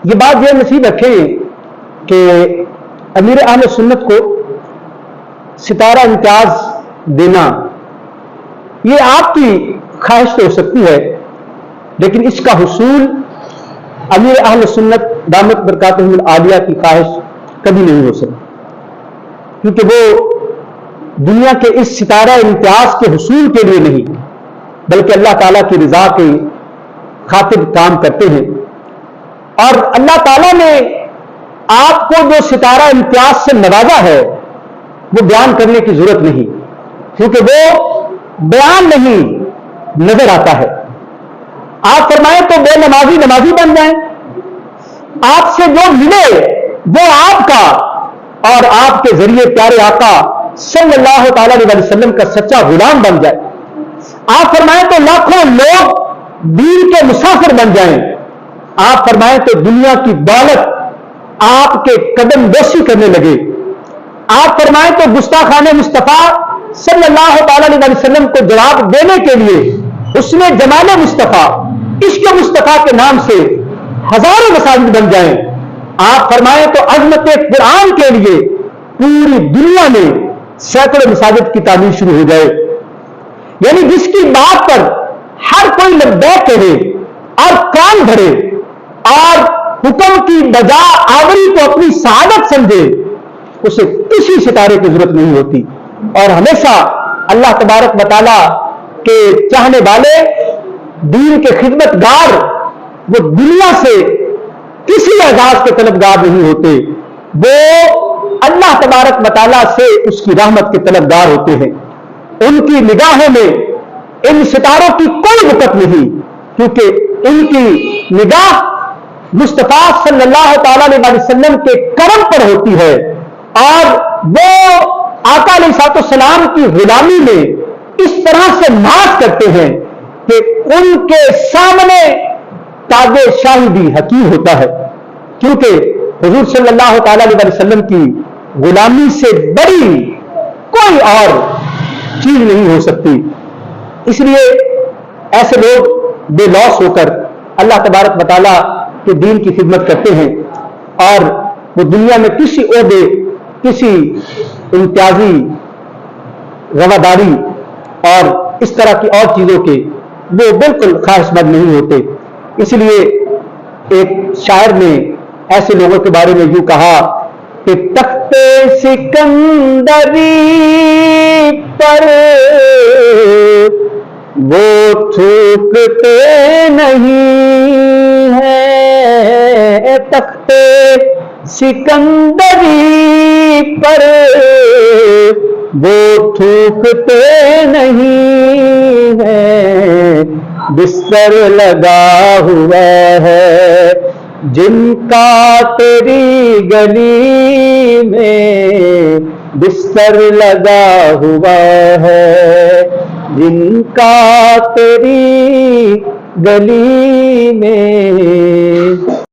یہ بات یہ نصیب رکھیں کہ امیر اہل سنت کو ستارہ امتیاز دینا یہ آپ کی خواہش تو ہو سکتی ہے، لیکن اس کا حصول امیر اہل سنت دامت برکاتہم العالیہ کی خواہش کبھی نہیں ہو سکتی، کیونکہ وہ دنیا کے اس ستارہ امتیاز کے حصول کے لیے نہیں بلکہ اللہ تعالیٰ کی رضا کی خاطر کام کرتے ہیں۔ اور اللہ تعالیٰ نے آپ کو جو ستارہ امتیاز سے نوازا ہے وہ بیان کرنے کی ضرورت نہیں، کیونکہ وہ بیان نہیں نظر آتا ہے۔ آپ فرمائیں تو بے نمازی نمازی بن جائیں، آپ سے جو ملے وہ آپ کا اور آپ کے ذریعے پیارے آقا صلی اللہ تعالی علیہ وسلم کا سچا غلام بن جائے۔ آپ فرمائیں تو لاکھوں لوگ دین کے مسافر بن جائیں، آپ فرمائیں تو دنیا کی دولت آپ کے قدم بوسی کرنے لگے، آپ فرمائیں تو گستاخان مصطفیٰ صلی اللہ تعالی علیہ وسلم کو جواب دینے کے لیے اس نے جمال مصطفیٰ عشق مصطفیٰ کے نام سے ہزاروں مساجد بن جائیں، آپ فرمائیں تو عظمت قرآن کے لیے پوری دنیا میں سینکڑوں مساجد کی تعمیر شروع ہو جائے۔ یعنی جس کی بات پر ہر کوئی لبیک کہے اور کان بھرے اور حکم کی بجا آوری کو اپنی سعادت سمجھے، اسے کسی ستارے کی ضرورت نہیں ہوتی۔ اور ہمیشہ اللہ تبارک و تعالی کے چاہنے والے دین کے خدمت گار وہ دنیا سے کسی اعزاز کے طلبگار نہیں ہوتے، وہ اللہ تبارک و تعالی سے اس کی رحمت کے طلبگار ہوتے ہیں۔ ان کی نگاہوں میں ان ستاروں کی کوئی وقت نہیں، کیونکہ ان کی نگاہ مصطفیٰ صلی اللہ تعالی علیہ وسلم کے کرم پر ہوتی ہے، اور وہ آقا علیہ الصلوۃ والسلام کی غلامی میں اس طرح سے ناز کرتے ہیں کہ ان کے سامنے تاج شاہی بھی حقیر ہوتا ہے، کیونکہ حضور صلی اللہ تعالی علیہ وسلم کی غلامی سے بڑی کوئی اور چیز نہیں ہو سکتی۔ اس لیے ایسے لوگ بے لوث ہو کر اللہ تبارک و تعالیٰ کے دین کی خدمت کرتے ہیں، اور وہ دنیا میں کسی عہدے، کسی امتیازی رواداری اور اس طرح کی اور چیزوں کے وہ بالکل خواہش مند نہیں ہوتے۔ اس لیے ایک شاعر نے ایسے لوگوں کے بارے میں یوں کہا کہ تخت سکندری پر وہ تھوکتے نہیں ہیں، تخت سکندری پر وہ تھوکتے نہیں ہیں، بستر لگا ہوا ہے جن کا تیری گلی میں، بستر لگا ہوا ہے جن کا تیری گلی میں۔